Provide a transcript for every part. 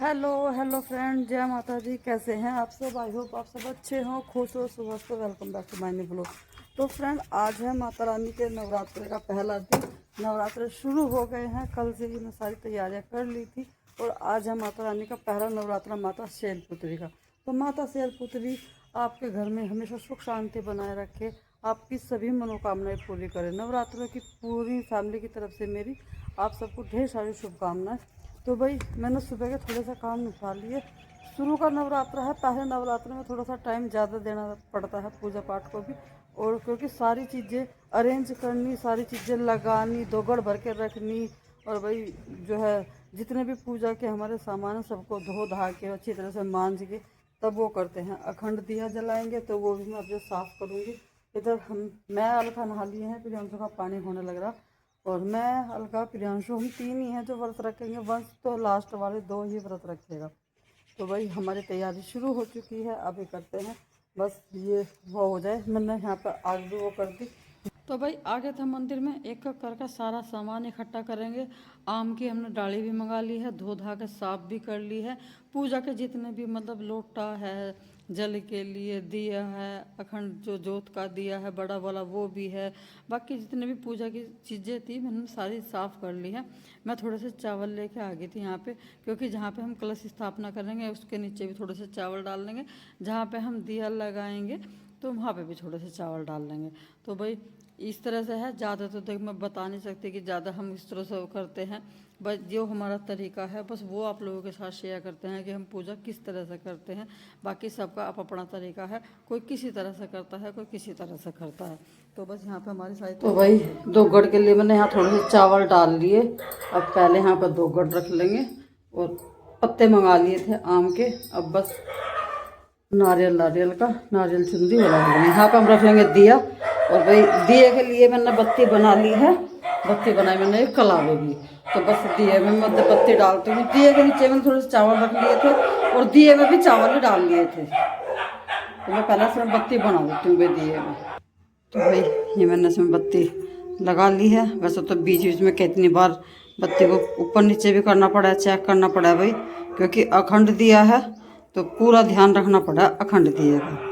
Hello hello friend, जय माता जी। कैसे हैं आप सब? आई होप आप सब अच्छे हों, खुश हो, स्वस्थ हो। Welcome back to my new blog. तो फ्रेंड, आज है माता रानी के नवरात्रि का पहला दिन। नवरात्र शुरू हो गए हैं, कल से ही मैं सारी तैयारियां कर ली थी। और आज है माता रानी का पहला नवरात्र, माता शैलपुत्री का। तो माता शैलपुत्री आपके घर में हमेशा सुख शांति बनाए रखे, आपकी सभी मनोकामनाएं पूरी करें। नवरात्रों की पूरी फैमिली की तरफ से मेरी आप सबको ढेर सारी शुभकामनाएं। तो भाई, मैंने सुबह के थोड़े सा काम निपटा लिए। शुरू का नवरात्र है, पहले नवरात्र में थोड़ा सा टाइम ज़्यादा देना पड़ता है पूजा पाठ को भी। और क्योंकि सारी चीज़ें अरेंज करनी, सारी चीज़ें लगानी, दोगड़ भर के रखनी। और भाई जो है, जितने भी पूजा के हमारे सामान हैं सबको धो धा के अच्छी तरह से मांज के तब वो करते हैं। अखंड दिया जलाएंगे तो वो भी मैं अब जो साफ़ करूँगी। इधर मैं अलका नहा लिए हैं, फिर हमसे का पानी होने लग रहा। और मैं, अलका, प्रियांशु, हम तीन ही हैं जो व्रत रखेंगे। वंश तो लास्ट वाले दो ही व्रत रखेगा। तो भाई हमारी तैयारी शुरू हो चुकी है, अभी करते हैं। बस ये वो हो जाए, मैंने यहाँ पर आग भी वो कर दी। तो भाई आगे थे मंदिर में, एक एक करके सारा सामान इकट्ठा करेंगे। आम की हमने डाली भी मंगा ली है, धो धा के साफ भी कर ली है। पूजा के जितने भी मतलब लोटा है, जल के लिए दिया है, अखंड जो जोत का दिया है बड़ा वाला वो भी है। बाकी जितने भी पूजा की चीज़ें थी मैंने सारी साफ़ कर ली है। मैं थोड़े से चावल लेके आ गई थी यहाँ पे, क्योंकि जहाँ पे हम कलश स्थापना करेंगे उसके नीचे भी थोड़े से चावल डाल देंगे। जहाँ पे हम दिया लगाएंगे तो वहाँ पे भी थोड़े से चावल डाल देंगे। तो भाई इस तरह से है। ज़्यादा तो देख मैं बता नहीं सकती कि ज़्यादा हम इस तरह से वो करते हैं। बस जो हमारा तरीका है बस वो आप लोगों के साथ शेयर करते हैं कि हम पूजा किस तरह से करते हैं। बाकी सबका अपना तरीका है, कोई किसी तरह से करता है, कोई किसी तरह से करता है। तो बस यहाँ पे हमारी सारी तो भाई दो गढ़ के लिए मैंने यहाँ थोड़े से चावल डाल लिए। अब पहले यहाँ पर दो गढ़ रख लेंगे। और पत्ते मंगा लिए थे आम के। अब बस नारियल चुंदी बना लेंगे। यहाँ पे हम रख लेंगे दिया। और भाई दिए के लिए मैंने बत्ती बना ली है। बत्ती बनाई मैंने एक कलावे भी। तो बस दिए में मैं बत्ती डालती हूँ। दिए के नीचे मैंने थोड़े से चावल रख लिए थे और दिए में भी चावल ही डाल लिए थे। तो मैं पहले से बत्ती बना देती हूँ भाई दिए में। तो भाई ये मैंने इसमें बत्ती लगा ली है। वैसे तो बीच बीच में कितनी बार बत्ती को ऊपर नीचे भी करना पड़ा है, चेक करना पड़ा है भाई, क्योंकि अखंड दिया है तो पूरा ध्यान रखना पड़ा अखंड दिए का।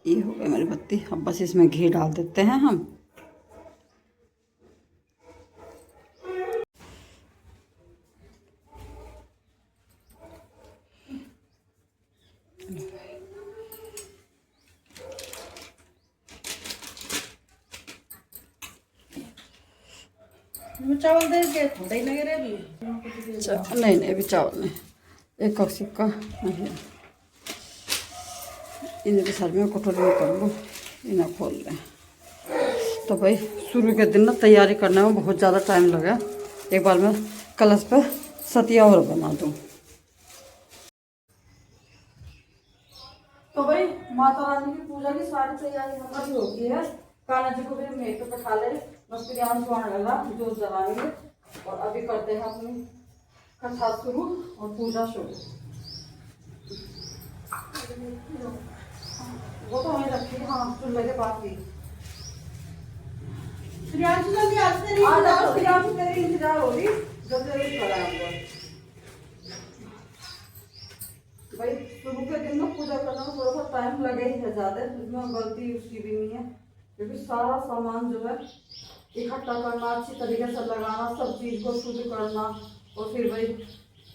ये हो गई मेरी बत्ती। अब बस इसमें घी डाल देते हैं हम। चावल दे के थोड़ा ही लगे रहे अभी। नहीं नहीं, अभी चावल नहीं। एक कप सिक्का नहीं, इनके सर में कटोरी में कर लो, इन्हें खोल लें। तो भाई शुरू के दिन ना तैयारी करने में बहुत ज़्यादा टाइम लगा। एक बार मैं कलश पे सतिया और बना दूँ। तो भाई माता रानी की पूजा की सारी तैयारी हमारी हो गई है। कान्हा जी को भी मेट पे बैठा ले, बस प्रियांश आने लगा जो जलाएंगे। और अभी करते हैं अपनी कथा शुरू और पूजा शुरू। वो तो वहीं रखी, हाँ, चूल्हे के पास ही। प्रियांशु जल्दी आज तेरी प्रियांशु तेरी इंतजार हो रही, जल्दी करा हमको। भाई शुरू के दिन में पूजा करने में थोड़ा सा टाइम लगे ही है ज़्यादा, इसमें गलती उसकी भी नहीं है। क्योंकि सारा सामान जो है इकट्ठा करना, अच्छी तरीके से लगाना, सब चीज़ को शुद्ध करना, और फिर भाई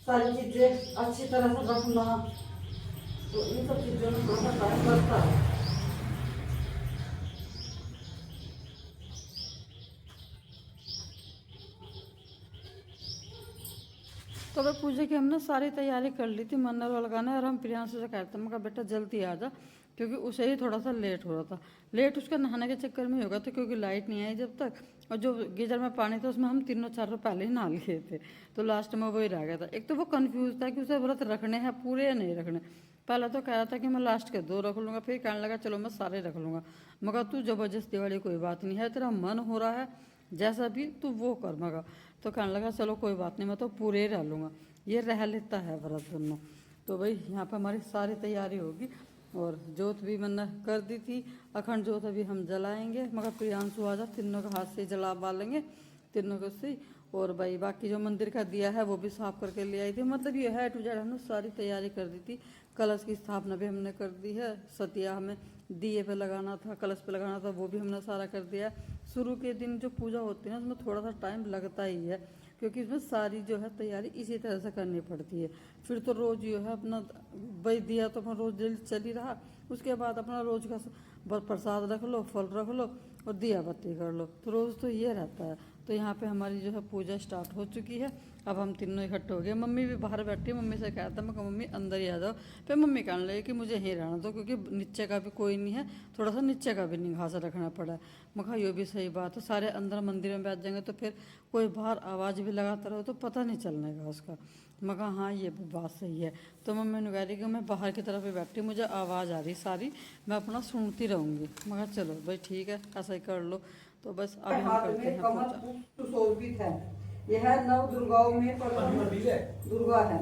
सारी चीज़ें अच्छी तरह से रखना, तो इन सब चीज़ों में थोड़ा सा टाइम लगता है। तो भाई पूजा की हमने सारी तैयारी कर ली थी, मन्नर लगाना। और हम प्रियांशु से कहते हैं, मगर बेटा जल्दी आ जा, क्योंकि उसे ही थोड़ा सा लेट हो रहा था। लेट उसका नहाने के चक्कर में होगा, तो क्योंकि लाइट नहीं आई जब तक, और जो गीजर में पानी था उसमें हम तीनों चारों पहले ही नहा लिए थे। तो लास्ट में वही रह गया था। एक तो वो कन्फ्यूज था कि उसे व्रत रखने हैं पूरे या नहीं रखने। पहले तो कह रहा था कि मैं लास्ट के दो रख लूँगा, फिर कहने लगा चलो मैं सारे रख लूँगा। मगर तू ज़बरदस्ती वाली कोई बात नहीं है, तेरा मन हो रहा है जैसा भी तू वो कर। मगा तो कहने लगा चलो कोई बात नहीं, मैं तो पूरे ही रह लूँगा, ये रह लेता है व्रत दोनों। तो भाई यहाँ पर हमारी सारी तैयारी होगी। और जोत भी मैंने कर दी थी, अखंड जोत अभी हम जलाएंगे। मगर प्रियांशु आ जा, तीनों के हाथ से जला बालेंगे, तीनों को से। और भाई बाकी जो मंदिर का दिया है वो भी साफ करके ले आई थी। मतलब ये है टू जेड हमने सारी तैयारी कर दी थी। कलश की स्थापना भी हमने कर दी है। सतिया हमें दिए पे लगाना था, कलश पे लगाना था, वो भी हमने सारा कर दिया है। शुरू के दिन जो पूजा होती है ना उसमें थोड़ा सा टाइम लगता ही है, क्योंकि इसमें सारी जो है तैयारी इसी तरह से करनी पड़ती है। फिर तो रोज़ जो है अपना भाई दिया तो अपना रोज़ जल्द चल ही रहा। उसके बाद अपना रोज़ का प्रसाद रख लो, फल रख लो और दिया बत्ती कर लो, तो रोज़ तो ये रहता है। तो यहाँ पे हमारी जो है पूजा स्टार्ट हो चुकी है। अब हम तीनों इकट्ठे हो गए। मम्मी भी बाहर बैठी है। मम्मी से कहा था मैं मम्मी अंदर ही आ जाओ। फिर मम्मी कहने लगी कि मुझे यहीं रहना दो, क्योंकि नीचे का भी कोई नहीं है, थोड़ा सा नीचे का भी निगाह से रखना पड़ा है। मैं कहा ये भी सही बात है, सारे अंदर मंदिर में बैठ जाएंगे तो फिर कोई बाहर आवाज़ भी लगाता रहो तो पता नहीं चलने का उसका। मैं कहा हाँ ये भी बात सही है। तो मम्मी ने कह रही कि मैं बाहर की तरफ ही बैठी, मुझे आवाज़ आ रही सारी, मैं अपना सुनती रहूँगी। मैं कहा चलो भाई ठीक है, ऐसा ही कर लो। तो बस अभी हम करते हैं पूजा। सुशोभित है। यह नव दुर्गाओं में प्रथम दुर्गा है।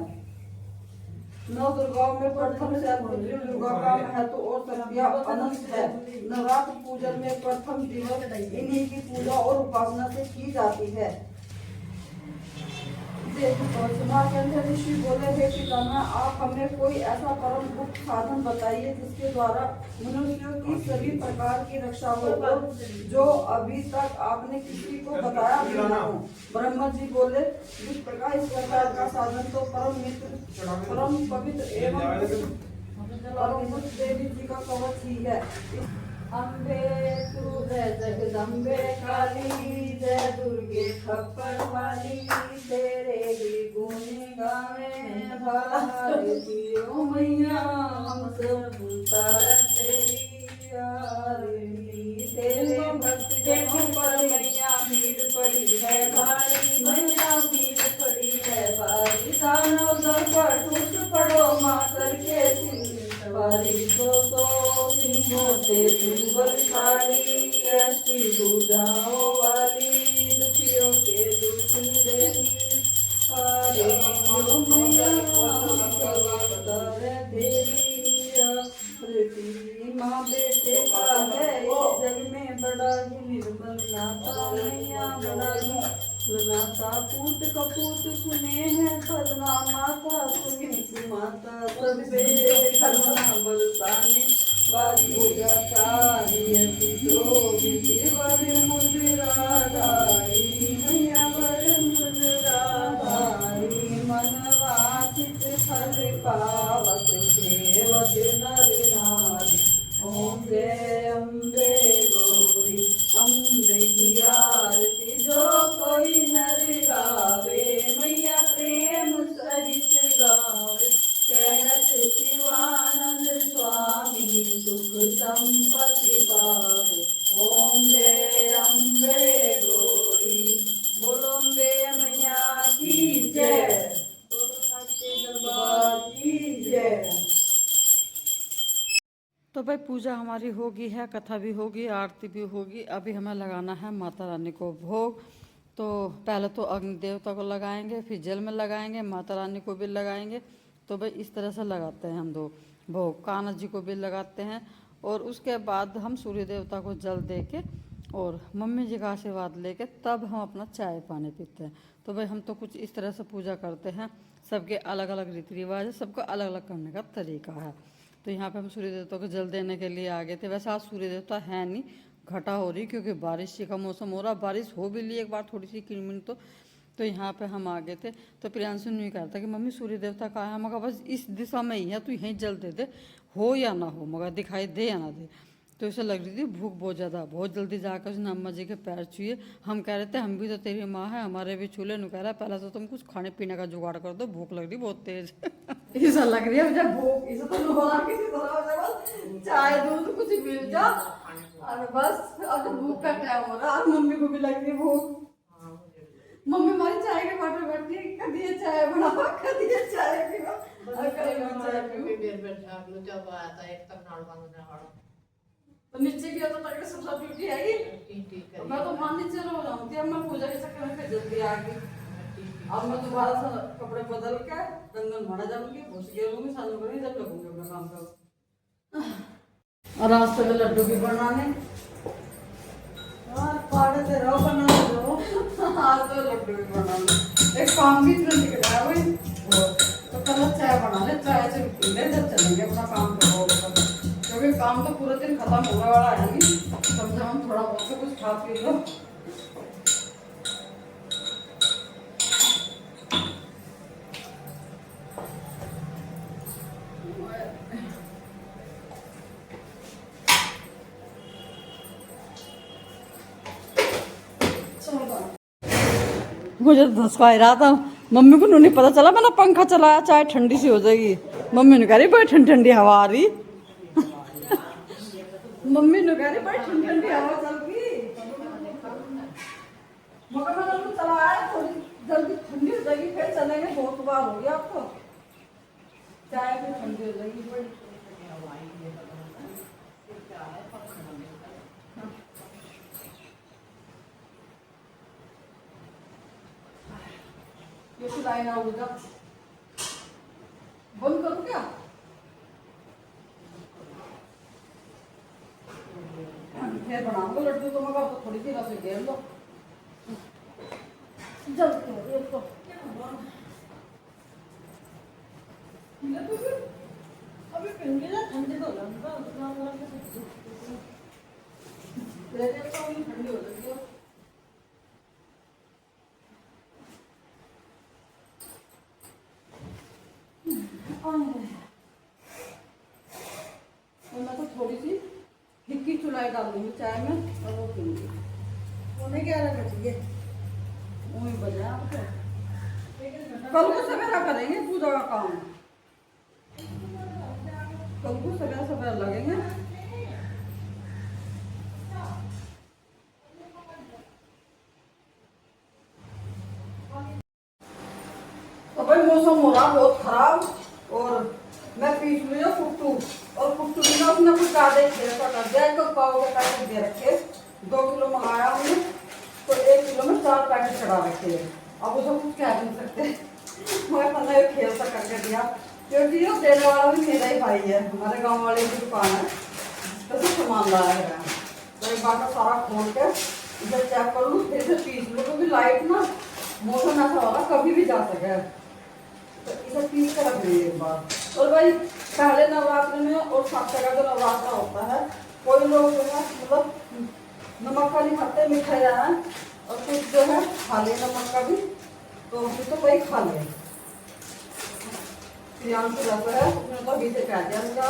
नव दुर्गाओं में प्रथम शैलपुत्री दुर्गा का महत्व और शक्तियाँ अनंत है। नवरात्र पूजन में प्रथम दिवस इन्हीं की पूजा और उपासना से की जाती है। ऋषि बोले हे पितामह, आप हमें कोई ऐसा परम गुप्त साधन बताइए जिसके द्वारा मनुष्यों की सभी प्रकार की रक्षा हो, जो अभी तक आपने किसी को बताया भी ना हो। ब्रह्मा जी बोले जिस प्रकार इस प्रकार का साधन तो परम मित्र, परम पवित्र एवं परम देवी जी का कवच ही है। अम्बे तू है जगदम्बे काली, जय दुर्गे खप्पर वाली, तेरे ही गुण गावे भारती ओ मैया, हम सब उतार तेरी आरती। तेरे भक्त जनों पर मैया भीड़ पड़ी है भारी, मैया भीड़ पड़ी है भारी। दानव दर पर टूट पड़ो माँ करके सवारी, तो सिंहों से तुम बलशाली, ऐसी बुझाओ वाली, दुखियों के दुख देनी। अरे तेरी माँ बेटे का है इस जग में बड़ा ही निर्मल नाता, मैया बड़ा ही नाता। पूत कपूत सुने हैं फलना माता, सुनी माता सब फलना बलसाने वाली हो जाता वर मुद्राधारी, मैया वर मुद्राधारी। मन वाचित फल पावत सेवत नर नारी, ओम जय अम्बे गौरी, अम्बे की आरती जो कोई नर गावे, मैया प्रेम सहित गावे। कहत शिवानंद स्वामी सुख संपत्ति पावे, ओम जय अम्बे गौरी। बोलो अम्बे मैया की जय, बोलो सच्चे दरबार की जय। तो भाई पूजा हमारी होगी है, कथा भी होगी, आरती भी होगी। अभी हमें लगाना है माता रानी को भोग। तो पहले तो अग्नि देवता को लगाएंगे, फिर जल में लगाएंगे, माता रानी को भी लगाएंगे। तो भाई इस तरह से लगाते हैं हम दो भोग। कान्हा जी को भी लगाते हैं और उसके बाद हम सूर्य देवता को जल दे के और मम्मी जी का आशीर्वाद लेके तब हम अपना चाय पानी पीते हैं। तो भाई हम तो कुछ इस तरह से पूजा करते हैं। सबके अलग अलग रीति रिवाज है, सबका अलग अलग करने का तरीका है। तो यहाँ पे हम सूर्य देवता को जल देने के लिए आ गए थे। वैसे आज सूर्य देवता है नहीं, घटा हो रही क्योंकि बारिश का मौसम हो रहा। बारिश हो भी ली एक बार थोड़ी सी किनमिन। तो यहाँ पे हम आ गए थे। तो प्रियांशु ने कहा था कि मम्मी सूर्य देवता कहाँ है। मगर बस इस दिशा में ही है, तो यहीं जल दे दे, हो या ना हो, मगर दिखाई दे या ना दे। तो इसे लग रही थी भूख बहुत ज़्यादा। बहुत जल्दी जाकर उसने अम्मा जी के पैर छुए। हम कह रहे थे हम भी तो तेरी माँ है, हमारे भी छूले। नु कह रहा पहले तो तुम कुछ खाने पीने का जुगाड़ कर दो, भूख लग रही बहुत तेज। ऐसा लग रही है मुझे भूख, इसे तो लुभा के चाय दूध कुछ मिल जा और बस। अब तो भूख का टाइम हो रहा, मम्मी को भी लग रही भूख। मम्मी हमारी चाय के बाटे बैठी है, कभी चाय बनाओ, कभी चाय पीओ और कभी चाय पीओ। बेर बैठा लो जब आया था एक तक नाल बंद ना तो नीचे गया तो तक सब ड्यूटी आएगी। ठीक है। मैं तो मान नीचे रो जाऊंगी। अब मैं पूजा के चक्कर में फिर जल्दी आ गई। अब मैं दोबारा से कपड़े बदल के गंगन भाड़ा जाऊंगी, घुस के रहूंगी, सालों करूंगी, जब लगूंगी अपना काम कर। और रास्ते में लड्डू भी बनाने और पाड़े से रहो, बनाने दो। हाँ तो लड्डू भी बना लो। एक काम भी इतना दिख रहा है भाई वो, तो कल चाय बना ले, चाय से पी ले जब चलेंगे अपना काम करो, क्योंकि काम तो पूरा दिन खत्म होने वाला है नहीं, कम से कम थोड़ा बहुत तो कुछ खा पी लो। मुझे धसका ही रहा था, मम्मी को नहीं पता चला, मैंने पंखा चलाया चाय ठंडी सी हो जाएगी। मम्मी ने कह रही बड़ी ठंडी ठंडी हवा आ रही। मम्मी ने कह रही बड़ी ठंडी ठंडी हवा चल रही, मगर मैंने उसको चलाया थोड़ी जल्दी ठंडी हो जाएगी, फिर चलेंगे। बहुत बार हो गया आपको, चाय भी ठंडी हो जाएगी बड़ी। ये सिलाई ना होगा, बंद करूँ क्या? फिर बनाऊंगा लड्डू, तो मगर तो थोड़ी सी रस घेर लो जल्दी हो रही तो। अभी पिंडी ना ठंडी तो लगता ठंडी हो जाएगी। और मैं तो थोड़ी सी फिक्की चुलाई डाल दूंगी चाय में और वो पीऊंगी। उन्हें 11 बजे वही बजा आपको, कल को सवेरा करेंगे पूजा का काम, कल को सवेरा सवेरा लगेंगे। तो भाई मौसम हो रहा बहुत खराब, और मैं पीस लिया फुट्टू, और फुट्टू भी ना उसने कुछ ज्यादा ही खेल कर दिया, एक पाव के पैकेट दे रखे, 2 किलो मंगाया हमने, तो 1 किलो में 4 पैकेट चढ़ा रखे। अब उसे कुछ कह नहीं सकते, मैं पता है खेल सा करके दिया, क्योंकि ये देने वाला भी मेरा ही भाई है, हमारे गाँव वाले की दुकान है, तो सब सामान लाया है। तो एक बार का सारा खोल के इसे चेक कर लूँ, फिर से पीस लूँ, क्योंकि लाइट ना मौसम ऐसा हो रहा कभी भी जा सके, तो इसे पीस कर रख लेंगे एक बार। और भाई पहले नवरात्र में और साक्षर का जो नवरात्र होता है, कोई लोग जो है मतलब नमक का नहीं खाते, मिठाई है, और कुछ जो है खा ले नमक का भी, तो फिर तो वही खा ले। प्रियांशु जाता है, उसने तो अभी से कह दिया मुझे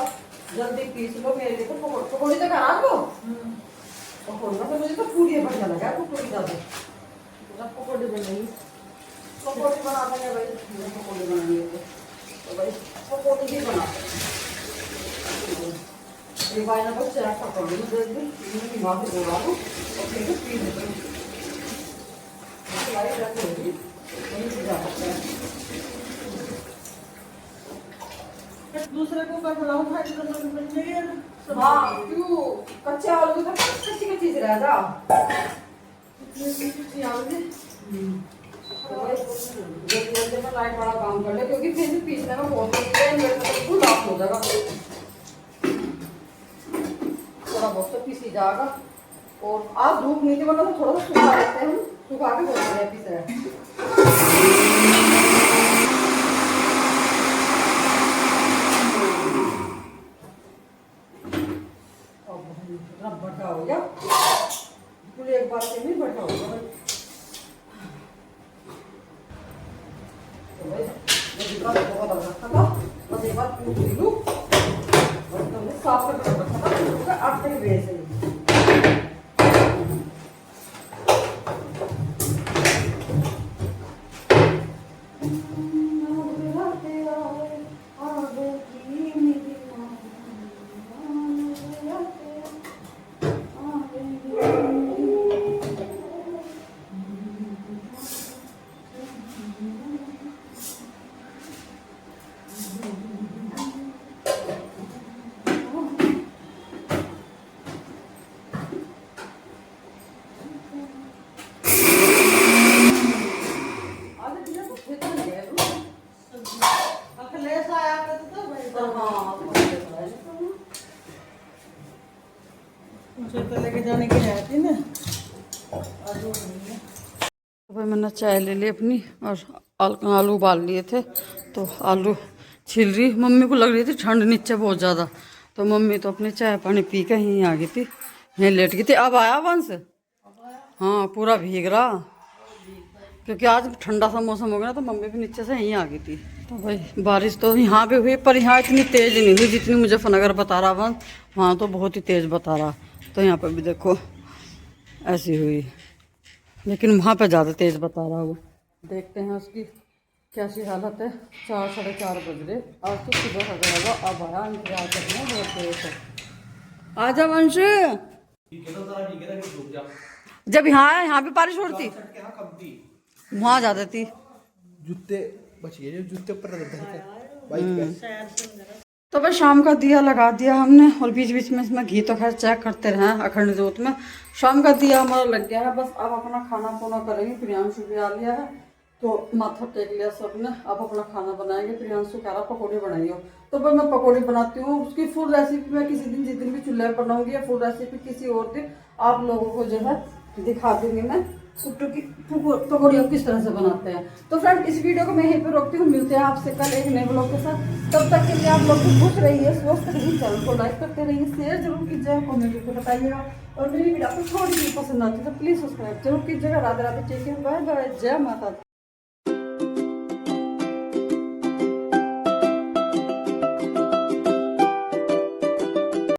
जल्दी पीस लो मेरे लिए, तो पकौड़ी तो करा दो, पकौड़ा तो मुझे तो पूरी बढ़िया लगा, पकौड़ी ज़्यादा पकौड़ी बनेगी, पकौड़ी बना देंगे भाई, पकौड़ी बनाएंगे तो भाई पकौड़ी भी बना देंगे। ये भाई ना बस चेक पकड़ लो, जल्दी वहाँ से बोला दो और फिर पी लेते हैं, सिलाई रखी होगी वहीं से जा सकते हैं। दूसरे को कर बुलाऊं खाई तो बन जाएगी। हाँ क्यों कच्चे आलू तो कच्ची कच्ची से रह जा, कच्ची आलू जल्दी में लाइट वाला काम कर ले, क्योंकि फिर पीसने में बहुत फुल ऑफ हो जाएगा, थोड़ा बहुत तो पीसी जाएगा। और आज धूप नहीं थी, वरना तो थोड़ा सा सुखा लेते हैं हम, सुखा के बहुत बढ़िया पीसे है। बटा हो गया पूरे, एक बार से नहीं बटा हो गया। तो भाई ये बात बहुत अलग था, बस एक बार पूछ लूं और तुमने साफ करके रखा था, उसका आटे के बेस है। मुझे तो लेके जाने की है थी ना। तो भाई मैंने चाय ले ली अपनी और आलू उबाल लिए थे, तो आलू छील रही। मम्मी को लग रही थी ठंड नीचे बहुत ज़्यादा, तो मम्मी तो अपनी चाय पानी पी के यहीं आ गई थी, यहीं लेट गई थी। अब आया वंश, हाँ पूरा भीग रहा, क्योंकि आज ठंडा सा मौसम हो गया ना, तो मम्मी भी नीचे से यहीं आ गई थी। तो भाई बारिश तो यहाँ पे हुई, पर यहाँ इतनी तेज़ नहीं हुई जितनी मुजफ्फरनगर बता रहा वंश, वहाँ तो बहुत ही तेज़ बता रहा। तो यहाँ पर भी देखो ऐसी हुई, लेकिन वहाँ पे ज़्यादा तेज़ बता रहा वो। देखते हैं उसकी कैसी हालत है। 4 साढ़े 4 बज रहे, आज तो सुबह हो गया। अब आया इंतजार करना बहुत देर से। आजा वंश, जब यहाँ आया यहाँ पे बारिश हो रही थी, वहाँ ज़्यादा थी। जूते बच गए, जो जूते ऊपर रख तो भाई शाम का दिया लगा दिया हमने, और बीच बीच में इसमें घी तो खैर चेक करते रहे अखंड जोत में। शाम का दिया हमारा लग गया है, बस अब अपना खाना पुना करेंगे। प्रियांशु भी आ लिया है, तो माथा टेक लिया सबने, अब अपना खाना बनाएंगे। प्रियांशु कह रहा पकौड़े बनाइयो, तो भाई मैं पकौड़े बनाती हूँ। उसकी फुल रेसिपी मैं किसी दिन, जिस दिन भी चूल्हे पर बनाऊंगी, या फुल रेसिपी किसी और दिन आप लोगों को जो है दिखा दूंगी मैं सुट्टू की पकौड़ियों किस तरह से बनाते हैं। तो फ्रेंड इस वीडियो को मैं यहीं पे रोकती हूँ, मिलते हैं आपसे कल एक नए ब्लॉग के साथ। तब तक के लिए आप लोग खुश रहिए, स्वस्थ रहिए, चैनल को लाइक करते रहिए, शेयर जरूर कीजिएगा, कमेंट करके बताइएगा, और मेरी वीडियो आपको थोड़ी सी पसंद आती है तो प्लीज सब्सक्राइब जरूर कीजिएगा। Radhe Radhe, take care, bye bye, जय माता दी।